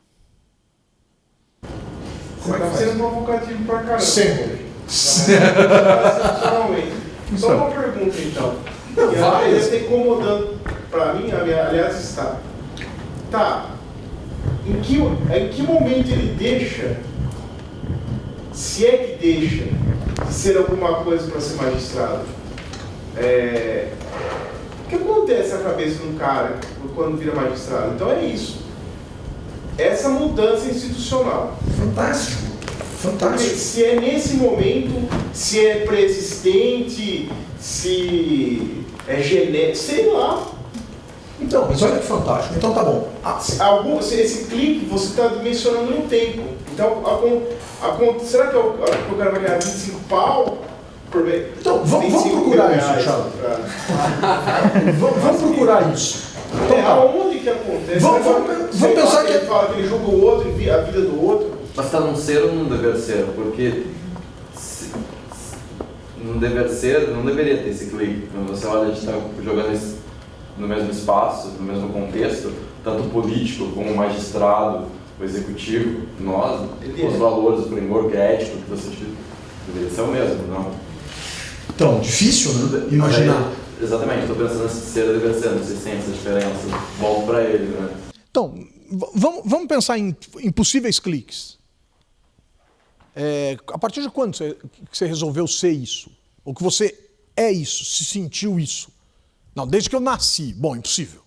Speaker 12: Você está sendo provocativo pra caramba.
Speaker 1: Sempre.
Speaker 12: Excepcionalmente. Só uma pergunta, então. Que ela está incomodando pra mim, aliás, está. Tá. Em que momento ele deixa, se é que deixa, de ser alguma coisa para ser magistrado? O que acontece na cabeça de um cara quando vira magistrado? Então é isso. Essa mudança institucional.
Speaker 7: Fantástico. Fantástico.
Speaker 12: Se é nesse momento, se é persistente, se é genético, sei lá.
Speaker 7: Então, mas olha que fantástico. Então tá bom.
Speaker 12: Esse clique você está dimensionando no tempo. Então, será que o cara vai ganhar 25 pau por mês?
Speaker 7: Então, vamos procurar isso, Thiago. Vamos procurar isso. Então,
Speaker 12: aonde que acontece?
Speaker 7: Vamos pensar que
Speaker 12: ele fala que ele julga o outro e a vida do outro.
Speaker 6: Mas está num ser ou num dever ser? Porque num dever ser não deveria ter esse clique. Quando você olha, a gente está jogando isso no mesmo espaço, no mesmo contexto, tanto político como o magistrado, o executivo, nós, os valores, o framework ético que você deveria ser o mesmo, não?
Speaker 7: Então, difícil, né? Imaginar.
Speaker 6: Exatamente, estou pensando nesse ser e dever ser, não sei se tem essa diferença. Volto para ele, né?
Speaker 1: Então, vamos pensar em possíveis cliques. A partir de quando você resolveu ser isso? Ou que você é isso, se sentiu isso? Não, desde que eu nasci. Bom, impossível.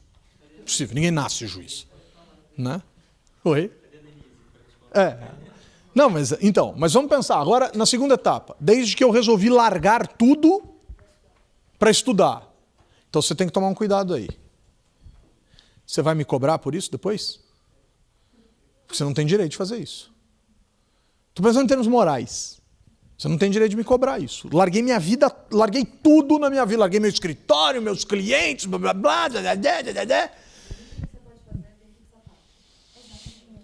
Speaker 1: Impossível, ninguém nasce juiz. Né? Oi? Não, mas vamos pensar agora na segunda etapa. Desde que eu resolvi largar tudo para estudar. Então você tem que tomar um cuidado aí. Você vai me cobrar por isso depois? Porque você não tem direito de fazer isso. Estou pensando em termos morais. Você não tem direito de me cobrar isso. Larguei minha vida, larguei tudo na minha vida. Larguei meu escritório, meus clientes, blá, blá, blá, blá, blá,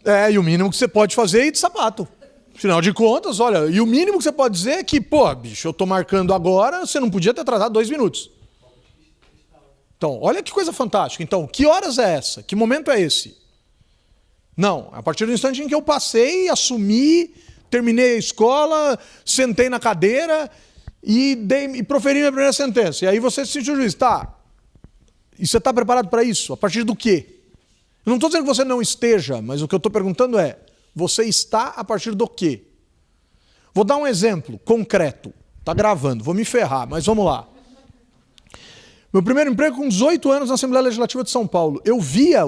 Speaker 1: blá. E o mínimo que você pode fazer é ir de sapato. Afinal de contas, olha, e o mínimo que você pode dizer é que, pô, bicho, eu tô marcando agora, você não podia ter atrasado 2 minutos. Então, olha que coisa fantástica. Então, que horas é essa? Que momento é esse? Não, a partir do instante em que eu passei, assumi, terminei a escola, sentei na cadeira e proferi minha primeira sentença. E aí você se sentiu juiz. Tá. E você está preparado para isso? A partir do quê? Eu não estou dizendo que você não esteja, mas o que eu estou perguntando é, você está a partir do quê? Vou dar um exemplo concreto. Está gravando, vou me ferrar, mas vamos lá. Meu primeiro emprego com 18 anos na Assembleia Legislativa de São Paulo. Eu via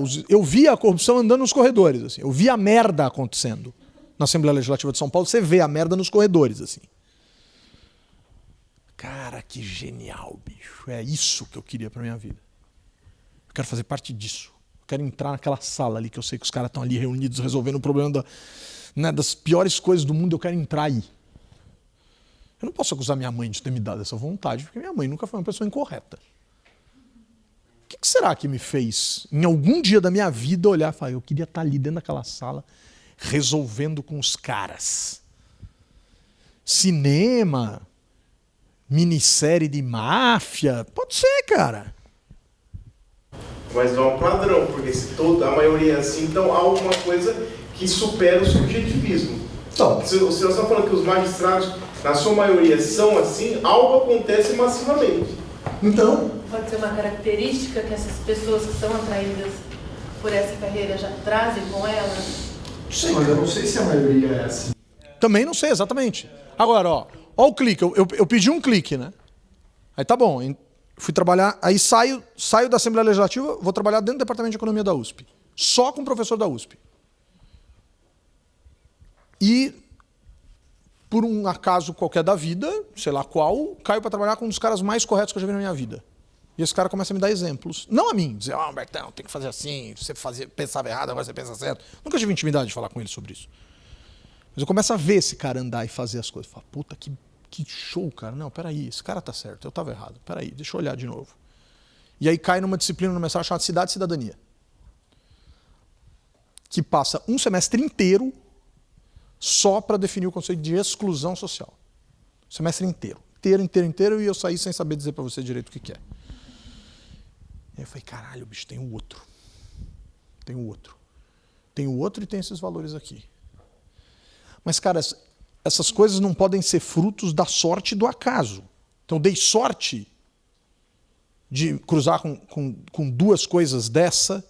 Speaker 1: a corrupção andando nos corredores. Assim. Eu via a merda acontecendo na Assembleia Legislativa de São Paulo. Você vê a merda nos corredores. Assim. Cara, que genial, bicho. É isso que eu queria para minha vida. Eu quero fazer parte disso. Eu quero entrar naquela sala ali que eu sei que os caras estão ali reunidos resolvendo o problema das piores coisas do mundo. Eu quero entrar aí. Eu não posso acusar minha mãe de ter me dado essa vontade, porque minha mãe nunca foi uma pessoa incorreta. O que será que me fez, em algum dia da minha vida, olhar e falar, eu queria estar ali dentro daquela sala, resolvendo com os caras? Cinema, minissérie de máfia, pode ser, cara.
Speaker 12: Mas não é um padrão, porque se a maioria é assim, então há alguma coisa que supera o subjetivismo. Então, se nós estamos falando que os magistrados, na sua maioria, são assim, algo acontece massivamente.
Speaker 7: Então...
Speaker 4: Pode ser uma característica que essas pessoas que são atraídas por essa carreira já trazem com elas?
Speaker 7: Sim, mas eu não sei se a maioria é assim.
Speaker 1: Também não sei, exatamente. Agora, ó o clique. Eu pedi um clique, né? Aí tá bom. Fui trabalhar, aí saio da Assembleia Legislativa, vou trabalhar dentro do Departamento de Economia da USP. Só com o professor da USP. E, por um acaso qualquer da vida, sei lá qual, caio para trabalhar com um dos caras mais corretos que eu já vi na minha vida. E esse cara começa a me dar exemplos. Não a mim, dizer, Bertão, tem que fazer assim, você pensava errado, agora você pensa certo. Nunca tive intimidade de falar com ele sobre isso. Mas eu começo a ver esse cara andar e fazer as coisas. Eu falo, puta, que show, cara. Não, peraí, esse cara tá certo, eu tava errado. Peraí, deixa eu olhar de novo. E aí cai numa disciplina no mestrado chamada Cidade e Cidadania, que passa um semestre inteiro só para definir o conceito de exclusão social. Semestre inteiro. Inteiro, e eu saí sem saber dizer para você direito o que é. E aí eu falei, caralho, bicho, tem o outro. Tem o outro. Tem o outro e tem esses valores aqui. Mas, cara, essas coisas não podem ser frutos da sorte e do acaso. Então, dei sorte de cruzar com duas coisas dessa,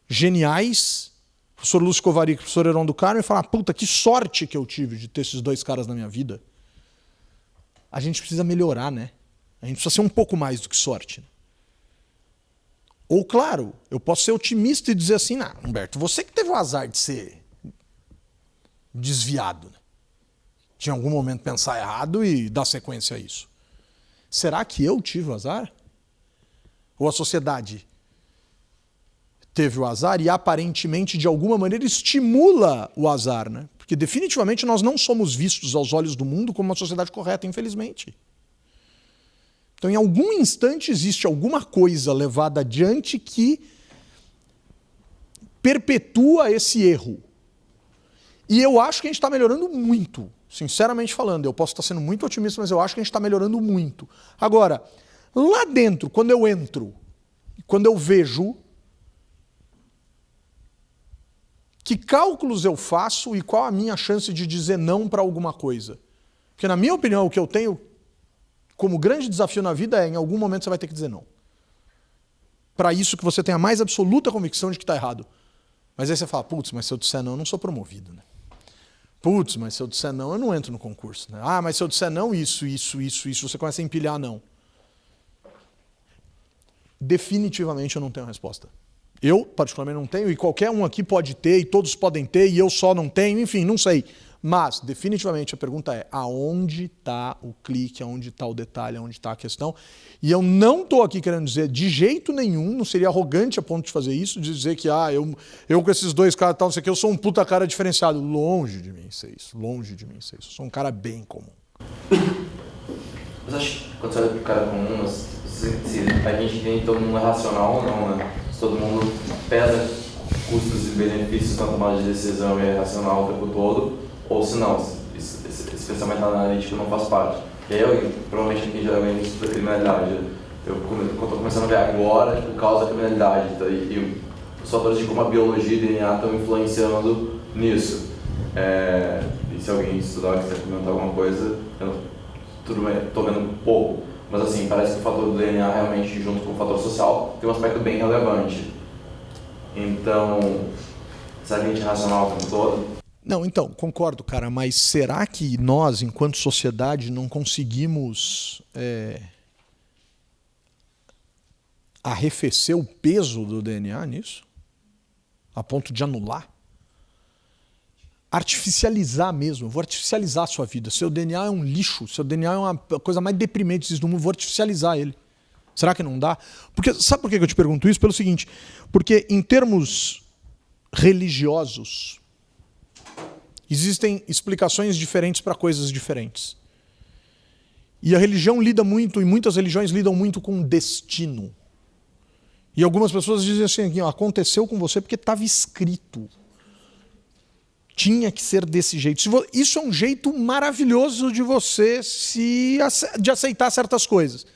Speaker 1: geniais, o professor Lúcio Covari e o professor Heron do Carmo, e falar, puta, que sorte que eu tive de ter esses dois caras na minha vida. A gente precisa melhorar, né? A gente precisa ser um pouco mais do que sorte. Ou, claro, eu posso ser otimista e dizer assim, não, Humberto, você que teve o azar de ser desviado, né? De em algum momento pensar errado e dar sequência a isso. Será que eu tive o azar? Ou a sociedade teve o azar e aparentemente, de alguma maneira, estimula o azar, né? Porque definitivamente nós não somos vistos aos olhos do mundo como uma sociedade correta, infelizmente. Então, em algum instante, existe alguma coisa levada adiante que perpetua esse erro. E eu acho que a gente está melhorando muito, sinceramente falando. Eu posso estar sendo muito otimista, mas eu acho que a gente está melhorando muito. Agora, lá dentro, quando eu entro, quando eu vejo que cálculos eu faço e qual a minha chance de dizer não para alguma coisa. Porque, na minha opinião, o que eu tenho como grande desafio na vida é, em algum momento você vai ter que dizer não. Para isso que você tem a mais absoluta convicção de que está errado. Mas aí você fala, putz, mas se eu disser não, eu não sou promovido, né? Putz, mas se eu disser não, eu não entro no concurso, né? Ah, mas se eu disser não, isso, você começa a empilhar não. Definitivamente eu não tenho resposta. Eu, particularmente, não tenho, e qualquer um aqui pode ter, e todos podem ter, e eu só não tenho, enfim, não sei. Mas, definitivamente, a pergunta é, aonde está o clique, aonde está o detalhe, aonde está a questão? E eu não estou aqui querendo dizer, de jeito nenhum, não seria arrogante a ponto de fazer isso, de dizer que, eu com esses dois caras, tal, não sei o que, eu sou um puta cara diferenciado. Longe de mim ser isso, longe de mim ser isso. Eu sou um cara bem comum.
Speaker 6: Mas acho que quando você olha pro cara comum, se a gente entende que todo mundo é racional ou não, né? Se todo mundo pesa custos e benefícios na tomada de decisão e é racional o tempo todo, ou se não, esse pensamento analítico não faz parte. E aí, provavelmente, quem já é o início da criminalidade, eu estou começando a ver agora o causa da criminalidade, tá? E os fatores de como a biologia e DNA estão influenciando nisso. E se alguém estudar, quiser comentar alguma coisa, tudo bem, estou vendo um pouco. Mas assim, parece que o fator do DNA realmente, junto com o fator social, tem um aspecto bem relevante. Então, será que a gente é racional o tempo todo?
Speaker 1: Não, então, concordo, cara, mas será que nós, enquanto sociedade, não conseguimos arrefecer o peso do DNA nisso? A ponto de anular? Artificializar mesmo, eu vou artificializar a sua vida. Seu DNA é um lixo, seu DNA é uma coisa mais deprimente do mundo, vou artificializar ele. Será que não dá? Porque, sabe por que eu te pergunto isso? Pelo seguinte, porque em termos religiosos, existem explicações diferentes para coisas diferentes. E a religião lida muito, e muitas religiões lidam muito com destino. E algumas pessoas dizem assim, aconteceu com você porque estava escrito. Tinha que ser desse jeito. Isso é um jeito maravilhoso de você de aceitar certas coisas.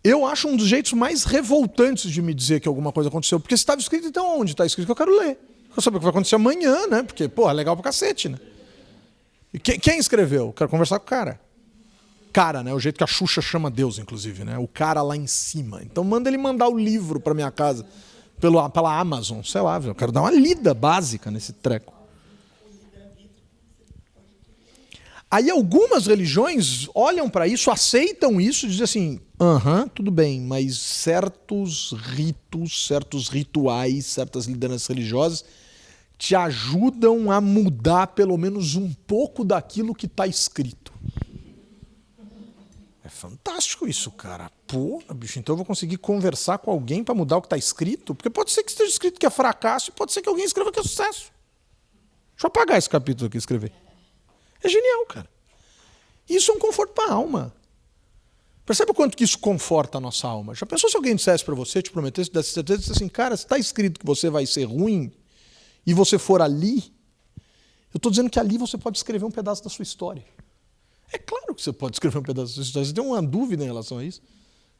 Speaker 1: Eu acho um dos jeitos mais revoltantes de me dizer que alguma coisa aconteceu. Porque se estava escrito, então onde está escrito que eu quero ler? Eu quero saber o que vai acontecer amanhã, né? Porque, é legal pra cacete, né? E quem escreveu? Eu quero conversar com o cara. Cara, né? O jeito que a Xuxa chama Deus, inclusive, né? O cara lá em cima. Então manda ele mandar o livro pra minha casa. Pela Amazon, sei lá, eu quero dar uma lida básica nesse treco. Aí algumas religiões olham para isso, aceitam isso e dizem assim, tudo bem, mas certos ritos, certos rituais, certas lideranças religiosas te ajudam a mudar pelo menos um pouco daquilo que está escrito. É fantástico isso, cara. Pô, bicho, então eu vou conseguir conversar com alguém para mudar o que está escrito? Porque pode ser que esteja escrito que é fracasso e pode ser que alguém escreva que é sucesso. Deixa eu apagar esse capítulo aqui e escrever. É genial, cara. Isso é um conforto para a alma. Percebe o quanto que isso conforta a nossa alma? Já pensou se alguém dissesse para você, te prometesse, desse certeza, disse assim, cara, se está escrito que você vai ser ruim e você for ali, eu estou dizendo que ali você pode escrever um pedaço da sua história. É claro que você pode escrever um pedaço da sua história. Você tem uma dúvida em relação a isso?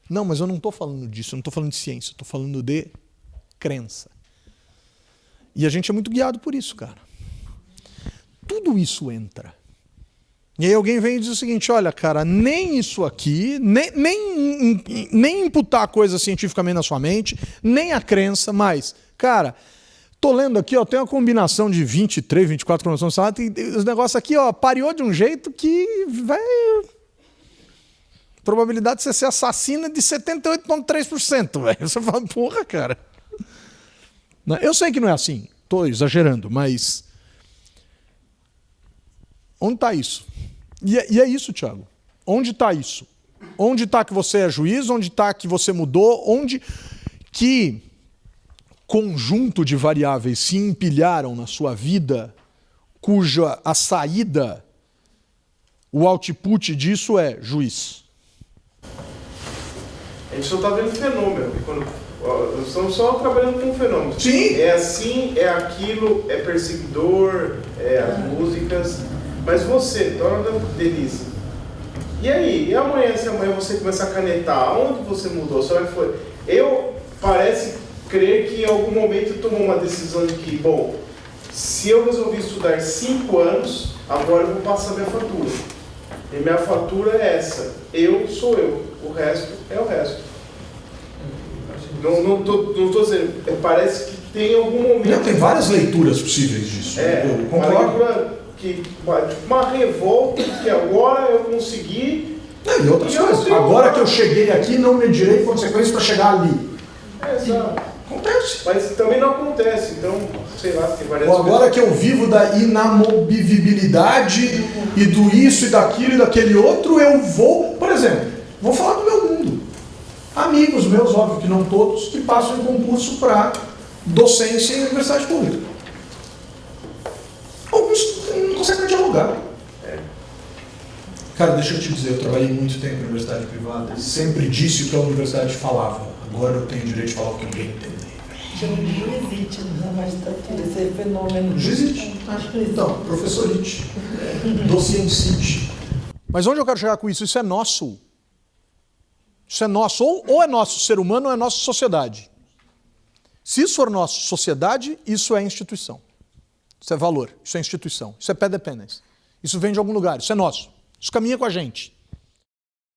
Speaker 1: Não, mas eu não estou falando disso, eu não estou falando de ciência, eu estou falando de crença. E a gente é muito guiado por isso, cara. Tudo isso entra. E aí alguém vem e diz o seguinte, olha, cara, nem isso aqui, nem imputar coisa cientificamente na sua mente, nem a crença, mas, cara, tô lendo aqui, ó, tem uma combinação de 23, 24 combinações de salada, e os negócios aqui, ó, pareou de um jeito que vai... Probabilidade de você ser assassino é de 78,3%, velho. Você fala, porra, cara. Eu sei que não é assim, tô exagerando, mas... Onde está isso? E é isso, Thiago. Onde está isso? Onde está que você é juiz? Onde está que você mudou? Onde que conjunto de variáveis se empilharam na sua vida, cuja a saída, o output disso é juiz?
Speaker 12: A gente só está vendo fenômeno. Nós estamos só trabalhando com fenômenos.
Speaker 1: Sim.
Speaker 12: É assim, é aquilo, é perseguidor, é as músicas... Mas você, dona Denise, e aí? E amanhã, se amanhã você começar a canetar, onde você mudou? Será que foi? Eu parece crer que em algum momento tomou uma decisão de que, bom, se eu resolvi estudar 5 anos, agora eu vou passar minha fatura. E minha fatura é essa. Eu sou eu. O resto é o resto. Não tô dizendo. Parece que tem algum momento...
Speaker 1: Não, tem várias leituras possíveis disso.
Speaker 12: Eu concordo. Uma revolta que agora eu consegui.
Speaker 1: E outras coisas. Agora que eu cheguei aqui, não medirei consequências para chegar ali.
Speaker 12: Exato.
Speaker 1: Acontece.
Speaker 12: Mas também não acontece, então, sei lá, tem várias coisas.
Speaker 1: Agora que eu vivo da inamovibilidade e do isso e daquilo e daquele outro, eu vou, por exemplo, vou falar do meu mundo. Amigos meus, óbvio que não todos, que passam em concurso para docência em universidade pública. Alguns não conseguem dialogar. Cara, deixa eu te dizer, eu trabalhei muito tempo em universidade privada e sempre disse o que a universidade falava. Agora eu tenho o direito de falar o que eu bem entender.
Speaker 8: Chama de juizite na magistratura, esse é fenômeno.
Speaker 1: Juizite. Então, professorite. Dociencite. Mas onde eu quero chegar com isso? Isso é nosso. Isso é nosso. Ou é nosso ser humano ou é nossa sociedade. Se isso for nossa sociedade, isso é instituição. Isso é valor, isso é instituição, isso é pé dependência. Isso vem de algum lugar, isso é nosso. Isso caminha com a gente.